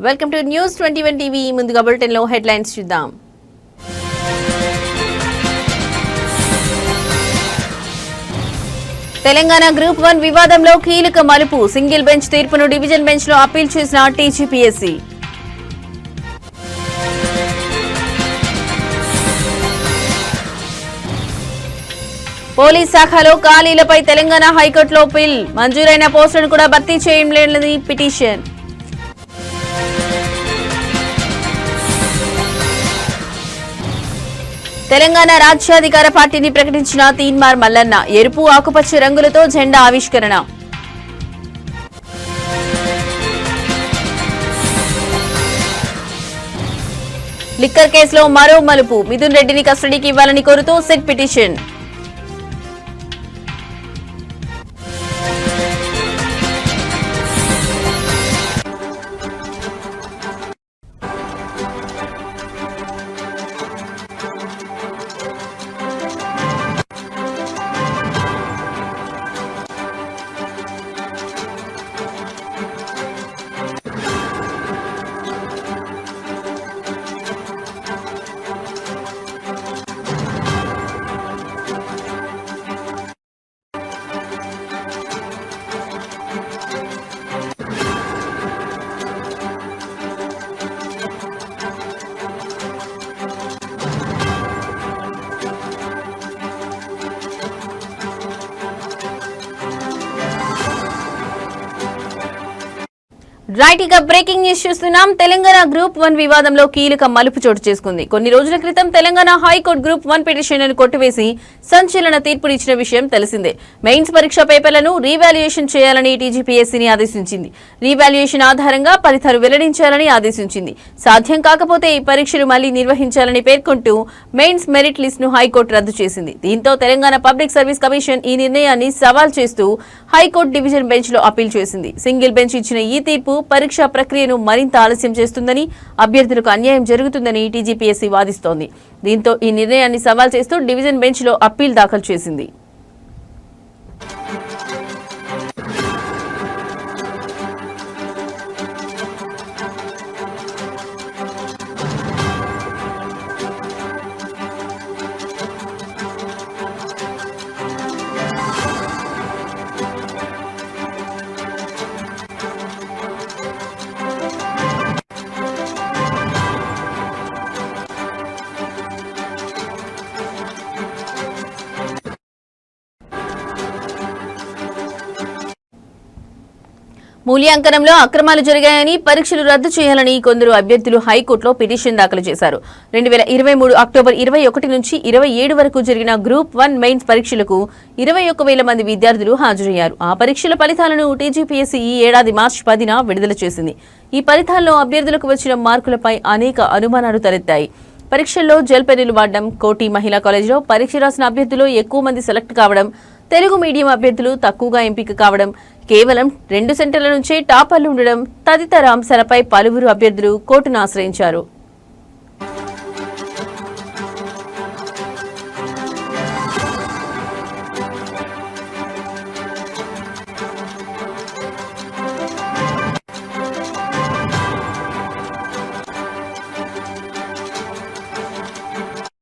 Welcome to news 21 TV. ముందుగా bulletin లో headlines చూద్దాం. తెలంగాణ గ్రూప్ 1 వివాదంలో కీలక మలుపు. సింగిల్ బెంచ్ తీర్పును డివిజన్ బెంచ్ లో అప్పీల్ చేసిన టీజీపీఎస్సీ. పోలీస్ శాఖలో ఖాళీలపై తెలంగాణ హైకోర్టులో పిల్. మంజూరైన పోస్టులను కూడా భర్తీ చేయలేని పిటిషన్. తెలంగాణ రాజ్యాధికార పార్టీని ప్రకటించిన తీన్మార్ మల్లన్న. ఎరుపు ఆకుపచ్చ రంగులతో జెండా ఆవిష్కరణ. లిక్కర్ కేసులో మరో మలుపు. మిథున్ రెడ్డిని కస్టడీకి ఇవ్వాలని కోరుతూ సిట్ పిటిషన్. రైట్, ఇక బ్రేకింగ్ న్యూస్ చూస్తున్నాం. తెలంగాణ గ్రూప్ 1 వివాదంలో కీలక మలుపు చోటు చేసుకుంది. కొన్ని రోజుల క్రితం తెలంగాణ హైకోర్టు గ్రూప్ 1 పిటిషన్లను కొట్టివేసి సంచలన తీర్పునిచ్చిన విషయం తెలిసిందే. మెయిన్స్ పరీక్ష పేపర్లను రీవాల్యుయేషన్ చేయాలని టీజీపీఎస్సీని ఆదేశించింది. రీవాల్యుయేషన్ ఆధారంగా ఫలితాలు వెల్లడించాలని ఆదేశించింది. సాధ్యం కాకపోతే ఈ పరీక్షలు మళ్లీ నిర్వహించాలని పేర్కొంటూ మెయిన్స్ మెరిట్ లిస్ట్ ను హైకోర్టు రద్దు చేసింది. దీంతో తెలంగాణ పబ్లిక్ సర్వీస్ కమిషన్ ఈ నిర్ణయాన్ని సవాల్ చేస్తూ హైకోర్టు డివిజన్ బెంచ్ లో అప్పీల్ చేసింది. సింగిల్ బెంచ్ ఇచ్చిన ఈ తీర్పు పరీక్షా ప్రక్రియను మరింత ఆలస్యం చేస్తుందని, అభ్యర్థులకు అన్యాయం జరుగుతుందని టీజీపీఎస్సీ వాదిస్తోంది. దీంతో ఈ నిర్ణయాన్ని సవాల్ చేస్తూ డివిజన్ బెంచ్ లో అప్పీల్ దాఖలు చేసింది. మూల్యాంకనంలో అక్రమాలు జరిగాయని, పరీక్షలు రద్దు చేయాలని కొందరు అభ్యర్థులు హైకోర్టులో పిటిషన్ దాఖలు చేశారు. 2023 అక్టోబర్ 21 నుంచి 27 వరకు జరిగిన గ్రూప్ 1 మెయిన్స్ పరీక్షలకు 21,000 మంది విద్యార్థులు హాజరయ్యారు. ఆ పరీక్షల ఫలితాలను టీజీపీఎస్సీ ఈ ఏడాది మార్చి 10న విడుదల చేసింది. ఈ ఫలితాల్లో అభ్యర్థులకు వచ్చిన మార్కులపై అనేక అనుమానాలు తలెత్తాయి. పరీక్షల్లో జెల్ పెన్నులు వాడడం, కోటి మహిళా కాలేజీలో పరీక్ష రాసిన అభ్యర్థులు ఎక్కువ మంది సెలెక్ట్ కావడం, తెలుగు మీడియం అభ్యర్థులు తక్కువగా ఎంపిక కావడం, కేవలం 2 సెంటర్ల నుంచే టాపర్లు ఉండడం తదితర అంశాలపై పలువురు అభ్యర్థులు కోర్టును ఆశ్రయించారు.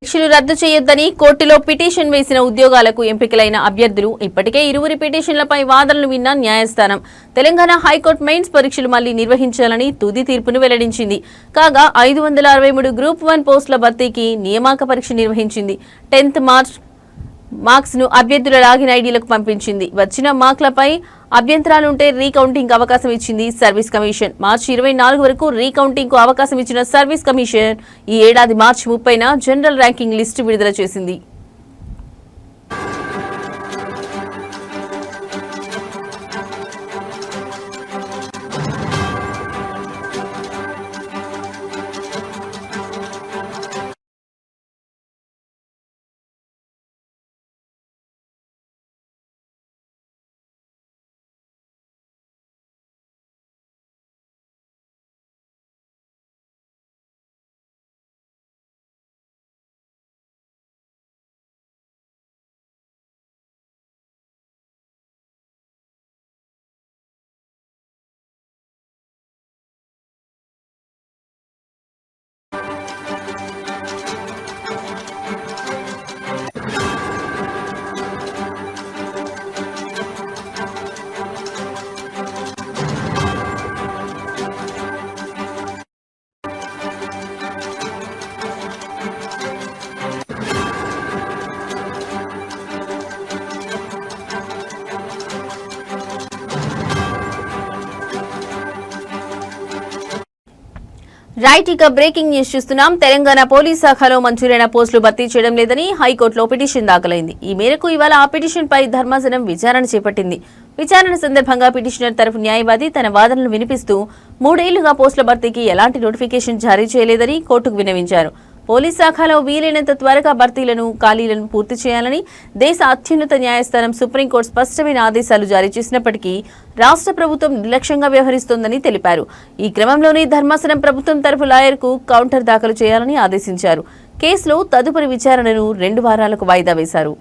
పరీక్షలు రద్దు చేయొద్దని కోర్టులో పిటిషన్ వేసిన ఉద్యోగాలకు ఎంపికలైన అభ్యర్థులు ఇప్పటికే ఇరువురి పిటిషన్లపై వాదనలు విన్న న్యాయస్థానం తెలంగాణ హైకోర్టు మెయిన్స్ పరీక్షలు మళ్లీ నిర్వహించాలని తుది తీర్పును వెల్లడించింది. కాగా 563 గ్రూప్ 1 పోస్టుల భర్తీకి నియామక పరీక్ష నిర్వహించింది. 10th మార్చ్ మార్క్స్ ను అభ్యర్థుల లాగిన్ ఐడీలకు పంపించింది. వచ్చిన మార్కులపై అభ్యంతరాలుంటే రీకౌంటింగ్ అవకాశం ఇచ్చింది సర్వీస్ కమిషన్. మార్చి 24 వరకు రీకౌంటింగ్ కు అవకాశం ఇచ్చిన సర్వీస్ కమిషన్ ఈ ఏడాది మార్చి 30న జనరల్ ర్యాంకింగ్ లిస్టు విడుదల చేసింది. రైట్ ఇక బ్రేకింగ్ న్యూస్ చూస్తున్నాం. తెలంగాణ పోలీస్ శాఖలో మంజూరైన పోస్టులు భర్తీ చేయడం లేదని హైకోర్టులో పిటిషన్ దాఖలైంది. ఈ మేరకు ఇవాళ ఆ పిటిషన్ పై ధర్మాసనం విచారణ చేపట్టింది. విచారణ సందర్భంగా పిటిషనర్ తరఫు న్యాయవాది తన వాదనలు వినిపిస్తూ 3 ఏళ్లుగా పోస్టుల భర్తీకి ఎలాంటి నోటిఫికేషన్ జారీ చేయలేదని కోర్టుకు విన్నవించారు. పోలీస్ శాఖలో వీలైనంత త్వరగా భర్తీలను ఖాళీలను పూర్తి చేయాలని దేశ అత్యున్నత న్యాయస్థానం సుప్రీంకోర్టు స్పష్టమైన ఆదేశాలు జారీ చేసినప్పటికీ రాష్ట్ర ప్రభుత్వం నిర్లక్ష్యంగా వ్యవహరిస్తోందని తెలిపారు. ఈ క్రమంలోనే ధర్మాసనం ప్రభుత్వం తరఫు లాయర్కు కౌంటర్ దాఖలు చేయాలని ఆదేశించారు. కేసులో తదుపరి విచారణను 2 వారాలకు వాయిదా వేశారు.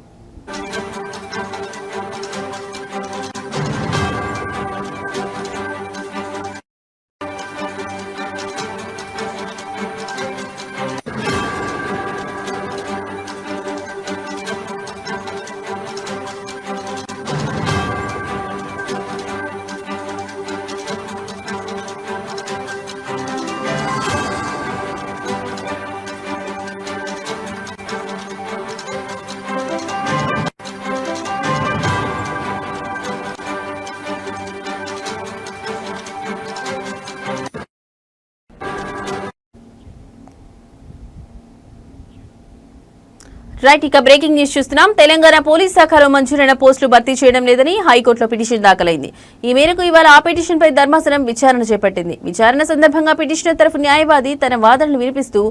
రైట్ ఇక బ్రేకింగ్ న్యూస్ చూస్తున్నాం. తెలంగాణ పోలీస్ శాఖలో మంజూరైన పోస్టులు భర్తీ చేయడం లేదని హైకోర్టులో పిటిషన్ దాఖలైంది. ఈ మేరకు ఇవాళ ఆ పిటిషన్ పై ధర్మాసనం విచారణ చేపట్టింది. విచారణ సందర్భంగా పిటిషనర్ తరఫు న్యాయవాది తన వాదనలు వినిపిస్తూ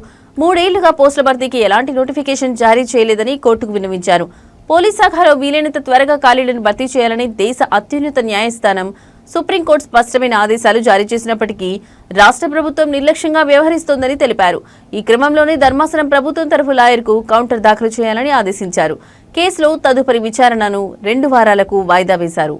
3 ఏళ్లుగా పోస్టుల భర్తీకి ఎలాంటి నోటిఫికేషన్ జారీ చేయలేదని కోర్టుకు విన్నవించారు. పోలీస్ శాఖలో వీలైనంత త్వరగా ఖాళీలను భర్తీ చేయాలని దేశ అత్యున్నత న్యాయస్థానం సుప్రీంకోర్టు స్పష్టమైన ఆదేశాలు జారీ చేసినప్పటికీ రాష్ట్ర ప్రభుత్వం నిర్లక్ష్యంగా వ్యవహరిస్తోందని తెలిపారు. ఈ క్రమంలోనే ధర్మాసనం ప్రభుత్వం తరఫు లాయర్కు కౌంటర్ దాఖలు చేయాలని ఆదేశించారు. కేసులో తదుపరి విచారణను 2 వారాలకు వాయిదా వేశారు.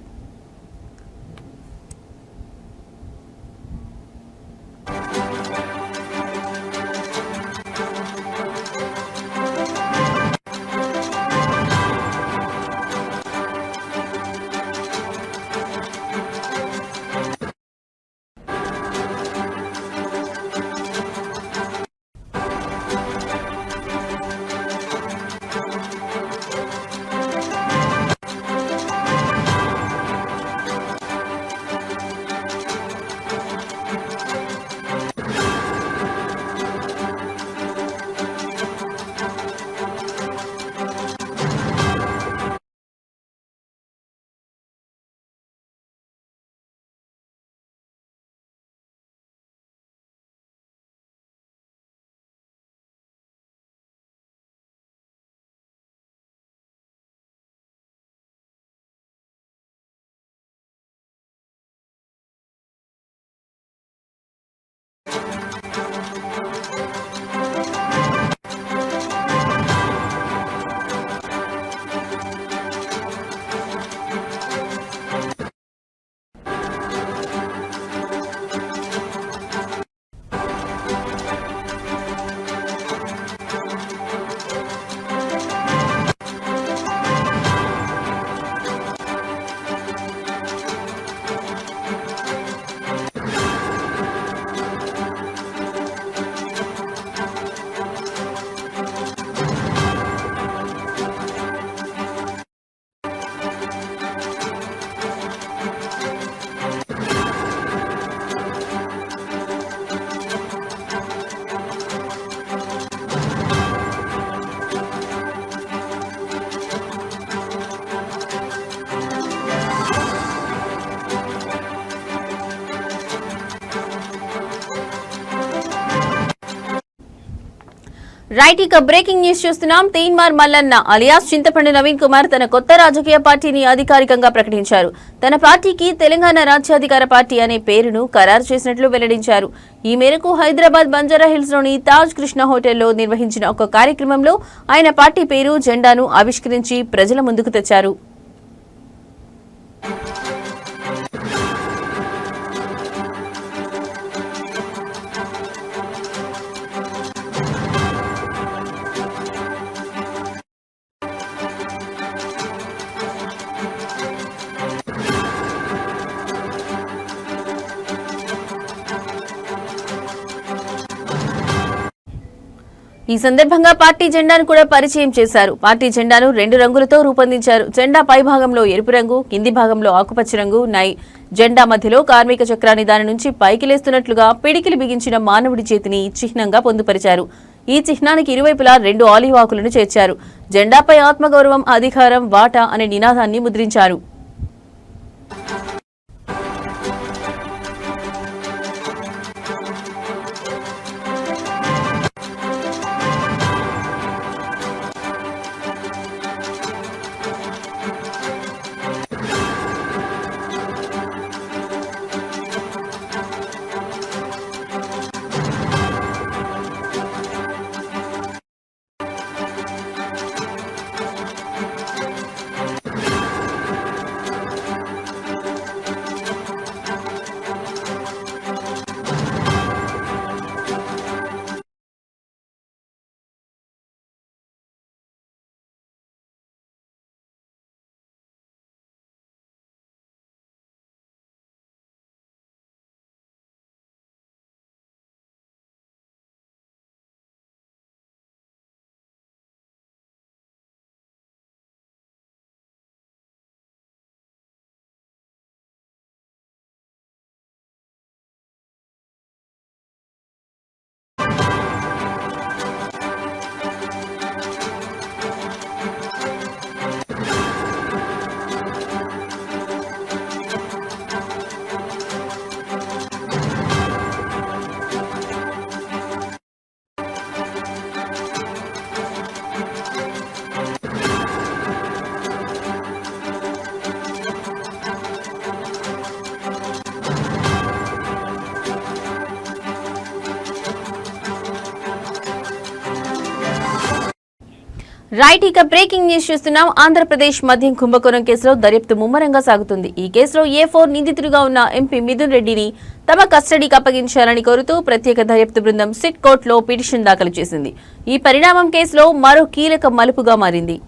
రైట్ ఇక బ్రేకింగ్ న్యూస్ చూస్తున్నాం. తీన్మార్ మల్లన్న అలియాస్ చింతపండు నవీన్ కుమార్ తన కొత్త రాజకీయ పార్టీని అధికారికంగా ప్రకటించారు. తన పార్టీకి తెలంగాణ రాజ్యాధికార పార్టీ అనే పేరును ఖరారు చేసినట్లు వెల్లడించారు. ఈ మేరకు హైదరాబాద్ బంజారాహిల్స్ లోని తాజ్ కృష్ణ హోటల్లో నిర్వహించిన ఒక కార్యక్రమంలో ఆయన పార్టీ పేరు జెండాను ఆవిష్కరించి ప్రజల ముందుకు తెచ్చారు. ఈ సందర్భంగా పార్టీ జెండాను కూడా పరిచయం చేశారు. పార్టీ జెండాను 2 రంగులతో రూపొందించారు. జెండా పై భాగంలో ఎరుపు రంగు, కింది భాగంలో ఆకుపచ్చ రంగు ఉన్నాయి. జెండా మధ్యలో కార్మిక చక్రాన్ని దాని నుంచి పైకి లేస్తున్నట్లుగా పిడికిలి బిగించిన మానవుడి చేతిని చిహ్నంగా పొందుపరిచారు. ఈ చిహ్నానికి ఇరువైపులా 2 ఆలివ్ ఆకులను చేర్చారు. జెండాపై ఆత్మగౌరవం, అధికారం, వాటా అనే నినాదాన్ని ముద్రించారు. రైట్, ఇక బ్రేకింగ్ న్యూస్ చూస్తున్నాం. ఆంధ్రప్రదేశ్ మద్యం కుంభకోణం కేసులో దర్యాప్తు ముమ్మరంగా సాగుతుంది. ఈ కేసులో A4 నిందితుడిగా ఉన్న ఎంపీ మిథున్ రెడ్డిని తమ కస్టడీకి అప్పగించాలని కోరుతూ ప్రత్యేక దర్యాప్తు బృందం సిట్ కోర్టులో పిటిషన్ దాఖలు చేసింది. ఈ పరిణామం కేసులో మరో కీలక మలుపుగా మారింది.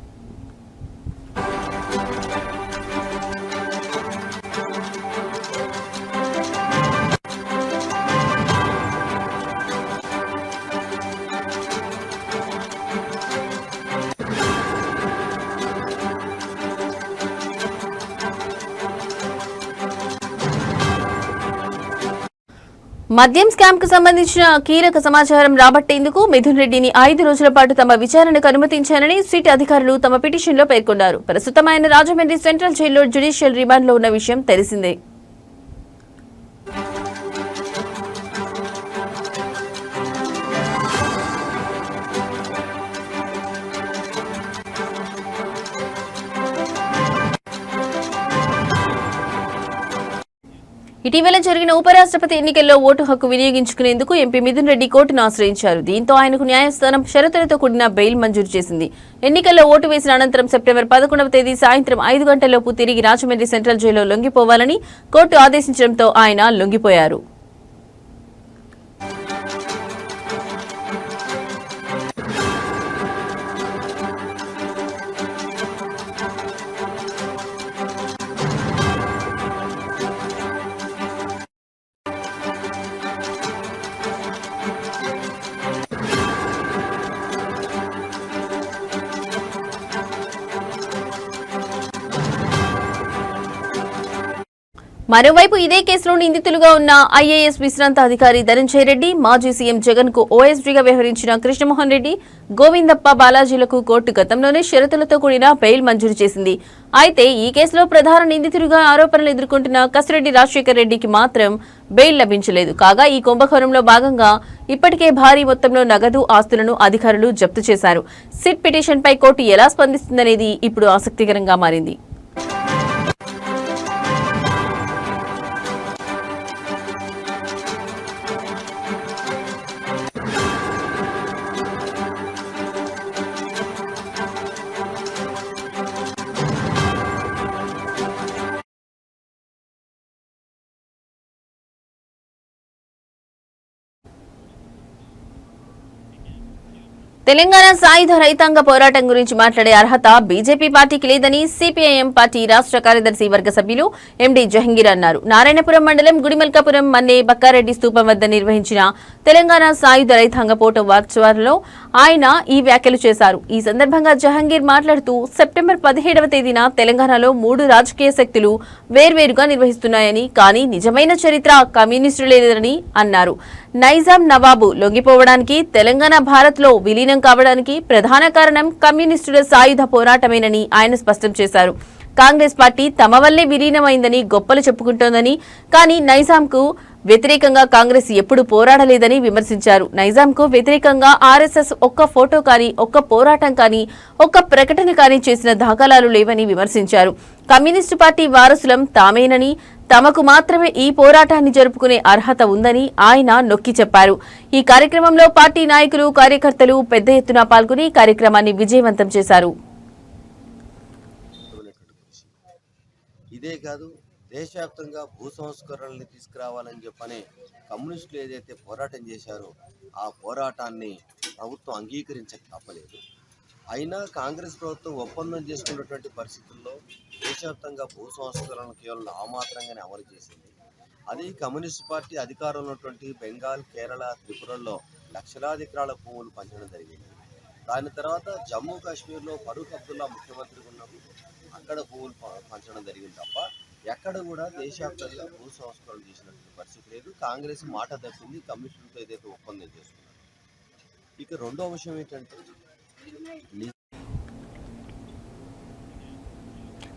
మద్యం స్కామ్ కు సంబంధించిన కీలక సమాచారం రాబట్టేందుకు మిథున్ రెడ్డిని 5 రోజుల పాటు తమ విచారణకు అనుమతించారని సిట్ అధికారులు తమ పిటిషన్లో పేర్కొన్నారు. ప్రస్తుతం ఆయన రాజమండ్రి సెంట్రల్ జైల్లో జ్యుడిషియల్ రిమాండ్లో ఉన్న విషయం తెలిసిందే. ఇటీవల జరిగిన ఉపరాష్ట్రపతి ఎన్నికల్లో ఓటు హక్కు వినియోగించుకునేందుకు ఎంపీ మిథున్ రెడ్డి కోర్టును ఆశ్రయించారు. దీంతో ఆయనకు న్యాయస్థానం షరతులతో కూడిన బెయిల్ మంజూరు చేసింది. ఎన్నికల్లో ఓటు వేసిన అనంతరం సెప్టెంబర్ 11వ తేదీ సాయంత్రం 5 గంటలలోపు తిరిగి రాజమండ్రి సెంట్రల్ జైల్లో లొంగిపోవాలని కోర్టు ఆదేశించడంతో ఆయన లొంగిపోయారు. మరోవైపు ఇదే కేసులో నిందితులుగా ఉన్న ఐఏఎస్ విశ్రాంత అధికారి ధనంజయ రెడ్డి, మాజీ సీఎం జగన్ కు ఓఎస్డీగా వ్యవహరించిన కృష్ణమోహన్ రెడ్డి, గోవిందప్ప బాలాజీలకు కోర్టు గతంలోనే షరతులతో కూడిన బెయిల్ మంజూరు చేసింది. అయితే ఈ కేసులో ప్రధాన నిందితుడిగా ఆరోపణలు ఎదుర్కొంటున్న కసిరెడ్డి రాజశేఖర్ రెడ్డికి మాత్రం బెయిల్ లభించలేదు. కాగా ఈ కుంభకోణంలో భాగంగా ఇప్పటికే భారీ మొత్తంలో నగదు, ఆస్తులను అధికారులు జప్తు చేశారు. సిట్ పిటిషన్పై కోర్టు ఎలా స్పందిస్తుందనేది ఇప్పుడు ఆసక్తికరంగా మారింది. తెలంగాణ సాయుధ రైతాంగ పోరాటం గురించి మాట్లాడే అర్హత బీజేపీ పార్టీకి లేదని సిపిఐఎం పార్టీ రాష్ట్ర కార్యదర్శి వర్గ సభ్యులు ఎండి జహంగీర్ అన్నారు. నారాయణపురం మండలం గుడిమల్కాపురం మన్నే బక్కారెడ్డి స్తూపం వద్ద నిర్వహించిన తెలంగాణ సాయుధ రైతాంగ పోరాటోత్సవాలలో ఆయన ఈ వ్యాఖ్యలు చేశారు. ఈ సందర్భంగా జహంగీర్ మాట్లాడుతూ సెప్టెంబర్ 17వ తేదీన తెలంగాణలో 3 రాజకీయ శక్తులు వేర్వేరుగా నిర్వహిస్తున్నాయని, కానీ నిజమైన చరిత్ర కమ్యూనిస్టులేదని అన్నారు. నైజాం నవాబు లొంగిపోవడానికి, తెలంగాణ భారత్లో విలీనం కావడానికి ప్రధాన కారణం కమ్యూనిస్టుల సాయుధ పోరాటమేనని ఆయన స్పష్టం చేశారు. కాంగ్రెస్ పార్టీ తమ వల్లే విలీనమైందని గొప్పలు చెప్పుకుంటోందని, కానీ నైజాంకు వ్యతిరేకంగా కాంగ్రెస్ ఎప్పుడు పోరాడలేదని విమర్శించారు. నైజాంకు వ్యతిరేకంగా ఆర్ఎస్ఎస్ ఒక్క ఫోటో కానీ, ఒక్క పోరాటం కానీ, ఒక్క ప్రకటన కానీ చేసిన దాఖలాలు లేవని విమర్శించారు. కమ్యూనిస్టు పార్టీ వారసులం తామేనని, తమకు మాత్రమే ఈ పోరాటాన్ని జరుపుకునే అర్హత ఉందని ఆయన నొక్కి చెప్పారు. ఈ కార్యక్రమంలో పార్టీ నాయకులు, కార్యకర్తలు పెద్ద ఎత్తున పాల్గొని కార్యక్రమాన్ని విజయవంతం చేశారు. ఇదే కాదు, దేశవ్యాప్తంగా భూ సంస్కరణల్ని తీసుకురావాలని చెప్పని కమ్యూనిస్టులు ఏదైతే పోరాటం చేశారో ఆ పోరాటాన్ని ప్రభుత్వం అంగీకరించక తప్పలేదు. అయినా కాంగ్రెస్ ప్రభుత్వం ఒప్పందం చేసుకున్నటువంటి పరిస్థితుల్లో దేశవ్యాప్తంగా భూ సంస్కరణలు కేవలం నామాత్రంగానే అమలు చేసింది. అది కమ్యూనిస్ట్ పార్టీ అధికారంలో ఉన్నటువంటి బెంగాల్, కేరళ, త్రిపురల్లో లక్షలాది ఎకరాల భూములు పంచడం జరిగింది. దాని తర్వాత జమ్మూ కాశ్మీర్లో ఫరూక్ అబ్దుల్లా ముఖ్యమంత్రిగా ఉన్నప్పుడు అక్కడ భూములు పంచడం జరిగింది తప్ప ఎక్కడ కూడా దేశవ్యాప్తంగా భూ సంస్కరణ చేసినటువంటి పరిస్థితి లేదు. కాంగ్రెస్ మాట తప్పింది కమ్యూనిస్టులతో ఏదైతే ఒప్పందం చేసుకున్నారు. ఇక రెండో విషయం ఏంటంటే,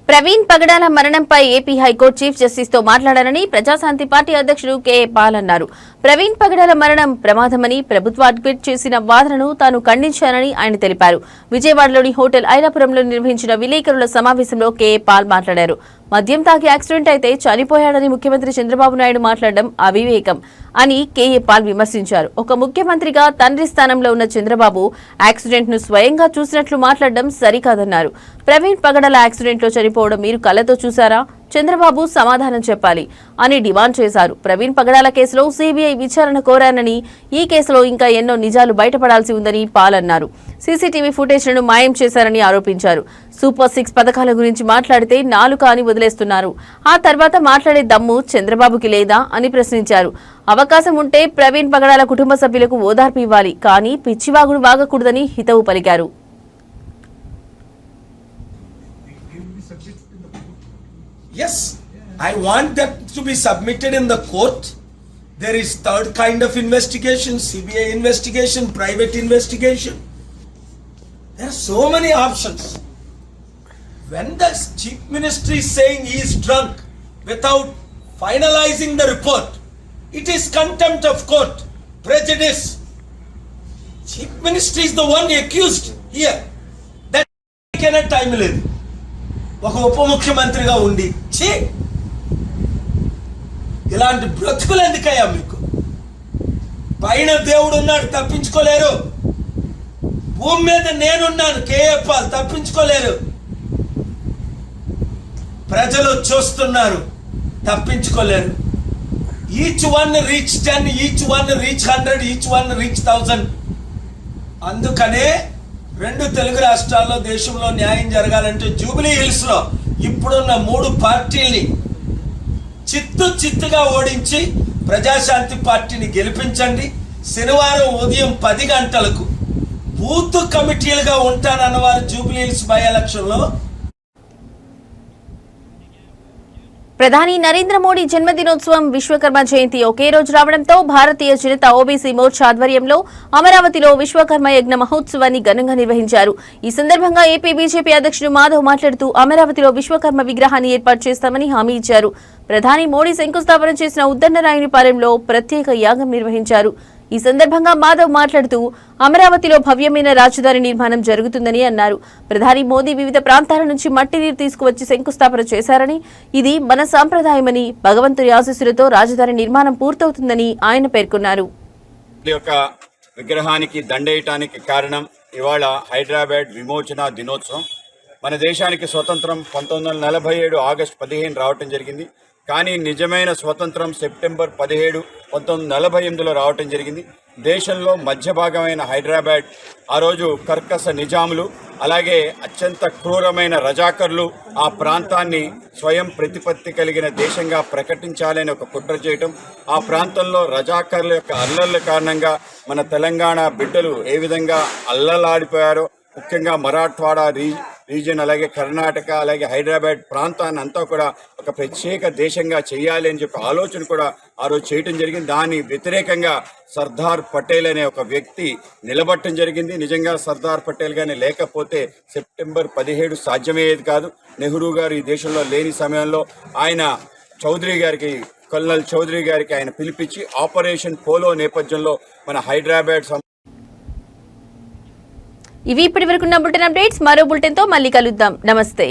ప్రవీణ్ పగడాల మరణంపై ఏపీ హైకోర్టు చీఫ్ జస్టిస్ తో మాట్లాడారని ప్రజాశాంతి పార్టీ అధ్యక్షుడు కేఏ పాల్ అన్నారు. ప్రవీణ్ పగడాల మరణం ప్రమాదమని ప్రభుత్వ అడ్వకేట్ చేసిన వాదనను తాను ఖండించానని ఆయన తెలిపారు. విజయవాడలోని హోటల్ ఐలాపురంలో నిర్వహించిన విలేకరుల సమావేశంలో కేఏ పాల్ మాట్లాడారు. మద్యం తాగి యాక్సిడెంట్ అయితే చనిపోయాడని ముఖ్యమంత్రి చంద్రబాబు నాయుడు మాట్లాడడం అవివేకం అని కేఏ పాల్ విమర్శించారు. ఒక ముఖ్యమంత్రిగా తండ్రి స్థానంలో ఉన్న చంద్రబాబు యాక్సిడెంట్ ను స్వయంగా చూసినట్లు మాట్లాడడం సరికాదన్నారు. ప్రవీణ్ పగడాల యాక్సిడెంట్ లో చనిపోవడం మీరు కళ్లతో చూశారా? చంద్రబాబు సమాధానం చెప్పాలి అని డిమాండ్ చేశారు. ప్రవీణ్ పగడాల కేసులో సీబీఐ విచారణ కోరానని, ఈ కేసులో ఇంకా ఎన్నో నిజాలు బయటపడాల్సి ఉందని పాల్ అన్నారు. సీసీటీవీ ఫుటేజ్లను మాయం చేశారని ఆరోపించారు. సూపర్ 6 పథకాల గురించి మాట్లాడితే నాలుక అని వదిలేస్తున్నారు. ఆ తర్వాత మాట్లాడే దమ్ము చంద్రబాబుకి లేదా అని ప్రశ్నించారు. అవకాశం ఉంటే ప్రవీణ్ పగడాల కుటుంబ సభ్యులకు ఓదార్పు ఇవ్వాలి, కానీ పిచ్చివాగుడు వాగకూడదని హితవు పలికారు. Yes, I want that to be submitted in the court. There is third kind of investigation, CBI investigation, private investigation. There are so many options. When the chief minister is saying he is drunk without finalizing the report, it is contempt of court, prejudice. Chief minister is the one accused here. That cannot time లేదు. ఒక ఉప ముఖ్యమంత్రిగా ఉండి ఇలాంటి బ్రతుకులు ఎందుకయ్యా మీకు? పైన దేవుడు ఉన్నాడు, తప్పించుకోలేరు. భూమి మీద నేనున్నాను, కేఏ పాల్, తప్పించుకోలేరు. ప్రజలు చూస్తున్నారు, తప్పించుకోలేరు. Each one reach 10, each one reach 100, each one reach 1000. అందుకనే 2 తెలుగు రాష్ట్రాల్లో దేశంలో న్యాయం జరగాలంటే జూబిలీ హిల్స్ లో ఇప్పుడున్న 3 పార్టీల్ని చిత్తుగా ఓడించి ప్రజాశాంతి పార్టీని గెలిపించండి. శనివారం ఉదయం 10 గంటలకు బూత్ కమిటీలుగా ఉంటానన్నవారు జూబిలీ హిల్స్ బై ఎలక్షన్ లో. ప్రధాని నరేంద్ర మోడీ జన్మదినోత్సవం, విశ్వకర్మ జయంతి ఒకే రోజు రావడంతో భారతీయ జనతా ఓబీసీ మోర్చా ఆధ్వర్యంలో అమరావతిలో విశ్వకర్మ యజ్ఞ మహోత్సవాన్ని ఘనంగా నిర్వహించారు. ఈ సందర్భంగా ఏపీ బీజేపీ అధ్యక్షుడు మాధవ్ మాట్లాడుతూ అమరావతిలో విశ్వకర్మ విగ్రహాన్ని ఏర్పాటు చేస్తామని హామీ ఇచ్చారు. ప్రధాని మోడీ శంకుస్థాపన చేసిన ఉద్దండరాయునిపాలెంలో ప్రత్యేక యాగం నిర్వహించారు. ఈ సందర్భంగా మాధవ్ మాట్లాడుతూ అమరావతిలో భవ్యమైన రాజధాని నిర్మాణం జరుగుతుందని అన్నారు. ప్రధాని మోదీ వివిధ ప్రాంతాల నుంచి మట్టి నీరు తీసుకువచ్చి శంకుస్థాపన చేశారని, ఇది మన సాంప్రదాయమని, భగవంతుని ఆశీస్సులతో రాజధాని నిర్మాణం పూర్తవుతుందని ఆయన పేర్కొన్నారు. విగ్రహానికి దండేయటానికి కారణం ఇవాళ హైదరాబాద్ విమోచన దినోత్సవం. మన దేశానికి స్వతంత్రం 1947 ఆగస్టు 15 రావటం జరిగింది. కానీ నిజమైన స్వతంత్రం సెప్టెంబర్ 17, 1948లో రావటం జరిగింది. దేశంలో మధ్య భాగమైన హైదరాబాద్ ఆ రోజు కర్కశ నిజాములు అలాగే అత్యంత క్రూరమైన రజాకర్లు ఆ ప్రాంతాన్ని స్వయం ప్రతిపత్తి కలిగిన దేశంగా ప్రకటించాలని ఒక కుట్ర చేయటం, ఆ ప్రాంతంలో రజాకర్ల యొక్క అల్లర్ల కారణంగా మన తెలంగాణ బిడ్డలు ఏ విధంగా అల్లలాడిపోయారో, ముఖ్యంగా మరాఠ్వాడా రీజియన్ అలాగే కర్ణాటక అలాగే హైదరాబాద్ ప్రాంతాన్ని అంతా కూడా ఒక ప్రత్యేక దేశంగా చేయాలి అని చెప్పి ఆలోచన కూడా ఆ రోజు చేయటం జరిగింది. దాని వ్యతిరేకంగా సర్దార్ పటేల్ అనే ఒక వ్యక్తి నిలబట్టడం జరిగింది. నిజంగా సర్దార్ పటేల్ గానే లేకపోతే సెప్టెంబర్ 17 సాధ్యమయ్యేది కాదు. నెహ్రూ గారు ఈ దేశంలో లేని సమయంలో ఆయన కల్నల్ చౌదరి గారికి ఆయన పిలిపించి ఆపరేషన్ పోలో నేపథ్యంలో మన హైదరాబాద్ ఇవి ఇప్పటి వరకున్న బులెటిన్ అప్డేట్స్. మరో బులెటిన్తో మళ్ళీ కలుద్దాం. నమస్తే.